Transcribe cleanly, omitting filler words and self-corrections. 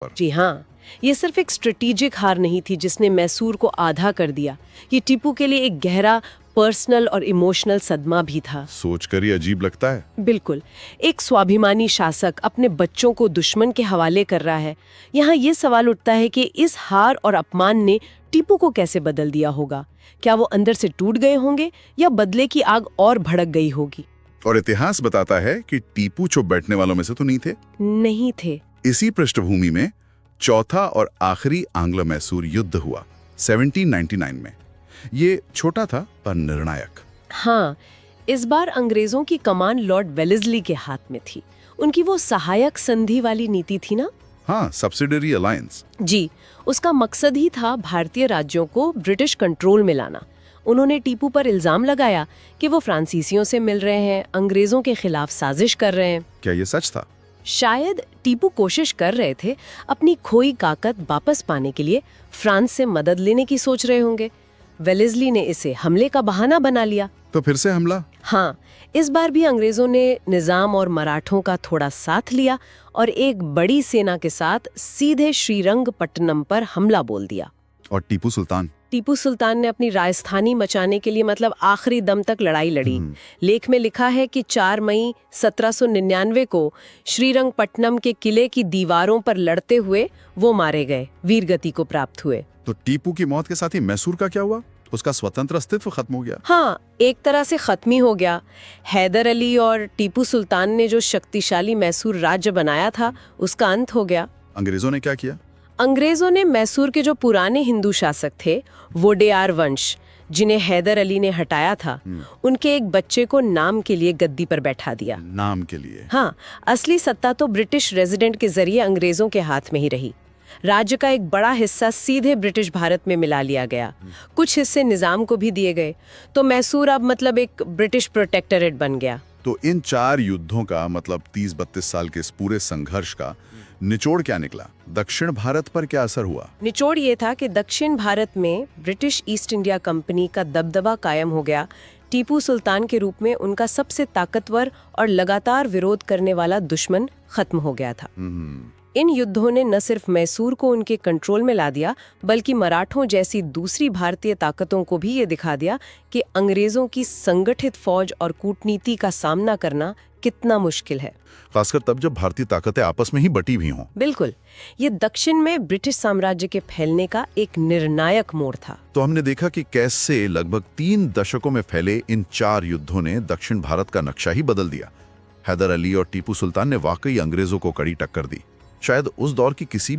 पर। जी हाँ, ये सिर्फ एक स्ट्रेटेजिक हार नहीं थी जिसने मैसूर को आधा कर दिया। ये टीपू के लिए एक गहरा पर्सनल और इमोशनल सदमा भी था। सोचकर ही अजीब लगता है। बिल्कुल, एक स्वाभिमानी शासक अपने बच्चों को दुश्मन के हवाले कर रहा है। यहाँ ये सवाल उठता है कि इस हार और अपमान ने टीपू को कैसे बदल दिया होगा। क्या वो अंदर से टूट गए होंगे या बदले की आग और भड़क गई होगी। और इतिहास बताता है कि टीपू चुप बैठने वालों में से तो नहीं थे। नहीं थे। इसी पृष्ठभूमि में चौथा और आखिरी आंग्लो मैसूर युद्ध हुआ 1799 में। ये छोटा था पर निर्णायक। हाँ, इस बार अंग्रेजों की कमान लॉर्ड वेलेस्ली के हाथ में थी। उनकी वो सहायक संधि वाली नीति थी ना। हाँ, सब्सिडरी अलायंस। जी, उसका मकसद ही था भारतीय राज्यों को ब्रिटिश कंट्रोल में लाना। उन्होंने टीपू पर इल्जाम लगाया कि वो फ्रांसीसियों से मिल रहे हैं, अंग्रेजों के खिलाफ साजिश कर रहे हैं। क्या ये सच था? शायद टीपू कोशिश कर रहे थे अपनी खोई ताकत वापस पाने के लिए फ्रांस से मदद लेने की सोच रहे होंगे। वेलेस्ली ने इसे हमले का बहाना बना लिया। तो फिर से हमला? हाँ, इस बार भी अंग्रेजों ने निजाम और मराठों का थोड़ा साथ लिया और एक बड़ी सेना के साथ सीधे श्रीरंगपट्टनम पर हमला बोल दिया। और टीपू सुल्तान ने अपनी राजधानी मचाने के लिए मतलब आखिरी दम तक लड़ाई लड़ी। लेख में लिखा है कि 4 मई 1799 को श्रीरंगपट्टनम के किले की दीवारों पर लड़ते हुए वो मारे गए, वीरगति को प्राप्त हुए। तो टीपू की मौत के साथ ही मैसूर का क्या हुआ? उसका स्वतंत्र अस्तित्व खत्म हो गया? हाँ, एक तरह से खत्म ही हो गया। हैदर अली और टीपू सुल्तान ने जो शक्तिशाली मैसूर राज्य बनाया था उसका अंत हो गया। अंग्रेजों ने क्या किया? अंग्रेजों ने मैसूर के जो पुराने हिंदू शासक थे, वोडेयार वंश, जिन्हें हैदर अली ने हटाया था, उनके एक बच्चे को नाम के लिए गद्दी पर बैठा दिया। नाम के लिए? हाँ, असली सत्ता तो ब्रिटिश रेजिडेंट के जरिए अंग्रेजों के हाथ में ही रही। राज्य का एक बड़ा हिस्सा सीधे ब्रिटिश भारत में मिला लिया गया। कुछ हिस्से निजाम को भी दिए गए। तो मैसूर अब मतलब एक ब्रिटिश प्रोटेक्टोरेट बन गया। तो इन 4 युद्धों का मतलब 30-32 साल के इस पूरे संघर्ष का निचोड़ क्या निकला? दक्षिण भारत पर क्या असर हुआ? निचोड़ ये था कि दक्षिण भारत में ब्रिटिश ईस्ट इंडिया कंपनी का दबदबा कायम हो गया। टीपू सुल्तान के रूप में उनका सबसे ताकतवर और लगातार विरोध करने वाला दुश्मन खत्म हो गया था। इन युद्धों ने न सिर्फ मैसूर को उनके कंट्रोल में ला दिया, बल्कि मराठों जैसी दूसरी भारतीय ताकतों को भी ये दिखा दिया कि अंग्रेजों की संगठित फौज और कूटनीति का सामना करना कितना मुश्किल है, खासकर तब जब भारतीय ताकतें आपस में ही बटी भी हों। बिल्कुल, ये दक्षिण में ब्रिटिश साम्राज्य के फैलने का एक निर्णायक मोड़ था। तो हमने देखा कि कैसे लगभग 3 दशकों में फैले इन 4 युद्धों ने दक्षिण भारत का नक्शा ही बदल दिया। हैदर अली और टीपू सुल्तान ने वाकई अंग्रेजों को कड़ी टक्कर दी। शायद उस दौर की किसी